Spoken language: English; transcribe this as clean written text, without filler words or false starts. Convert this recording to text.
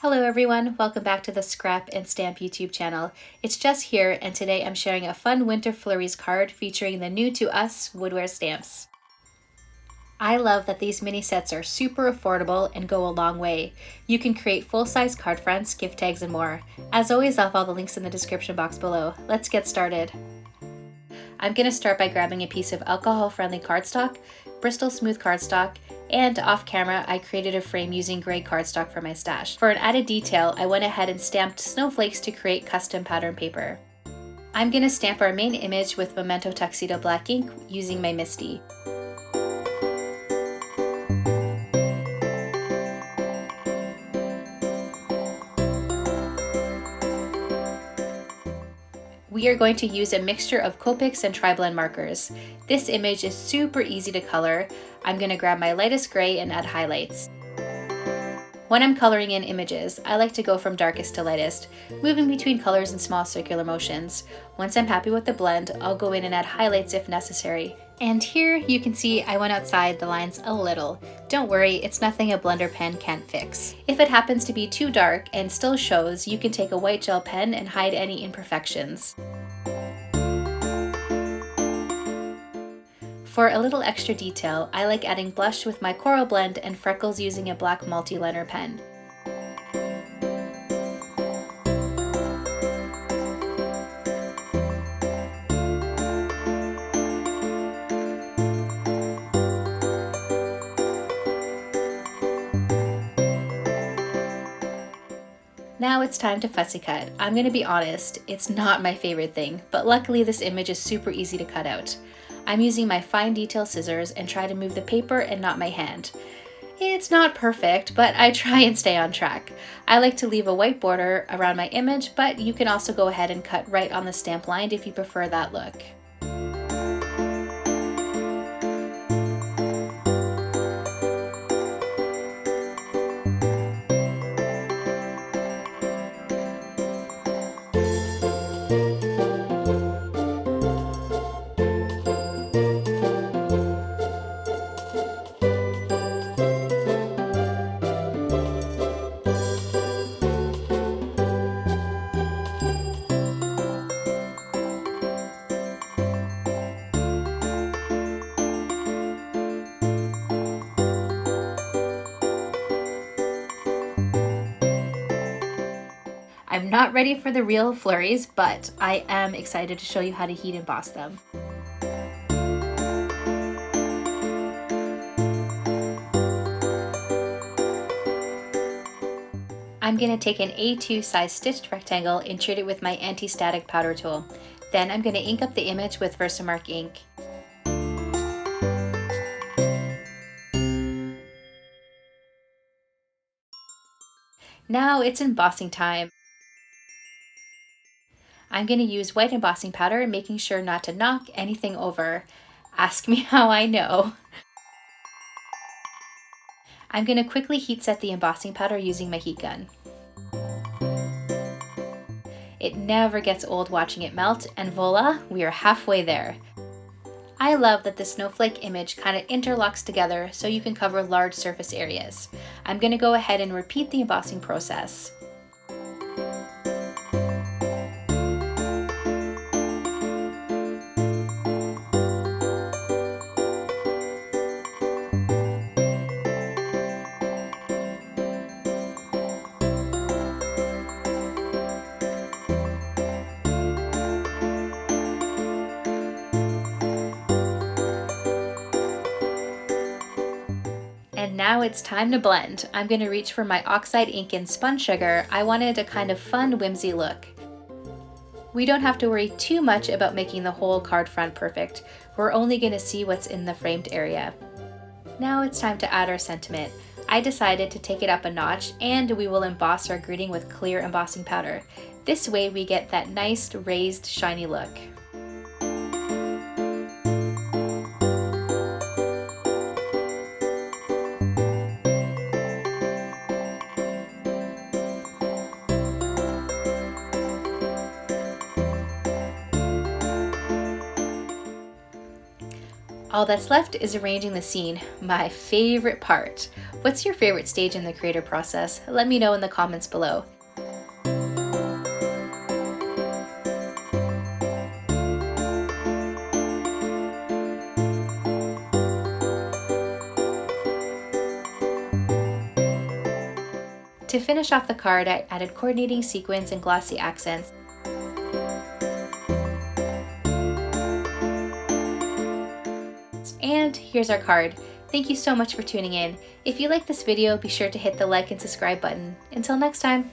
Hello everyone, welcome back to the Scrap and Stamp YouTube channel. It's Jess here, and today I'm sharing a fun Winter Flurries card featuring the new to us Woodware stamps. I love that these mini sets are super affordable and go a long way. You can create full-size card fronts, gift tags, and more. As always, I'll have all the links in the description box below. Let's get started. I'm going to start by grabbing a piece of alcohol-friendly cardstock, Bristol Smooth cardstock, and off camera I created a frame using gray cardstock for my stash. For an added detail, I went ahead and stamped snowflakes to create custom pattern paper. I'm going to stamp our main image with Memento Tuxedo black ink using my Misty. We are going to use a mixture of Copics and Tri-Blend markers. This image is super easy to color. I'm going to grab my lightest gray and add highlights. When I'm coloring in images, I like to go from darkest to lightest, moving between colors in small circular motions. Once I'm happy with the blend, I'll go in and add highlights if necessary. And here you can see I went outside the lines a little. Don't worry, it's nothing a blender pen can't fix. If it happens to be too dark and still shows, you can take a white gel pen and hide any imperfections. For a little extra detail, I like adding blush with my coral blend and freckles using a black multi-liner pen. Now it's time to fussy cut. I'm gonna be honest, it's not my favorite thing, but luckily this image is super easy to cut out. I'm using my fine detail scissors and try to move the paper and not my hand. It's not perfect, but I try and stay on track. I like to leave a white border around my image, but you can also go ahead and cut right on the stamp line if you prefer that look. I'm not ready for the real flurries, but I am excited to show you how to heat emboss them. I'm going to take an A2 size stitched rectangle and treat it with my anti-static powder tool. Then I'm going to ink up the image with Versamark ink. Now it's embossing time. I'm going to use white embossing powder, making sure not to knock anything over. Ask me how I know. I'm going to quickly heat set the embossing powder using my heat gun. It never gets old watching it melt, and voila, we are halfway there. I love that the snowflake image kind of interlocks together so you can cover large surface areas. I'm going to go ahead and repeat the embossing process. And now it's time to blend. I'm going to reach for my oxide ink and spun sugar. I wanted a kind of fun, whimsy look. We don't have to worry too much about making the whole card front perfect. We're only going to see what's in the framed area. Now it's time to add our sentiment. I decided to take it up a notch, and we will emboss our greeting with clear embossing powder. This way we get that nice raised, shiny look. All that's left is arranging the scene, my favorite part. What's your favorite stage in the creator process? Let me know in the comments below. To finish off the card, I added coordinating sequins and glossy accents. And here's our card. Thank you so much for tuning in. If you like this video, be sure to hit the like and subscribe button. Until next time.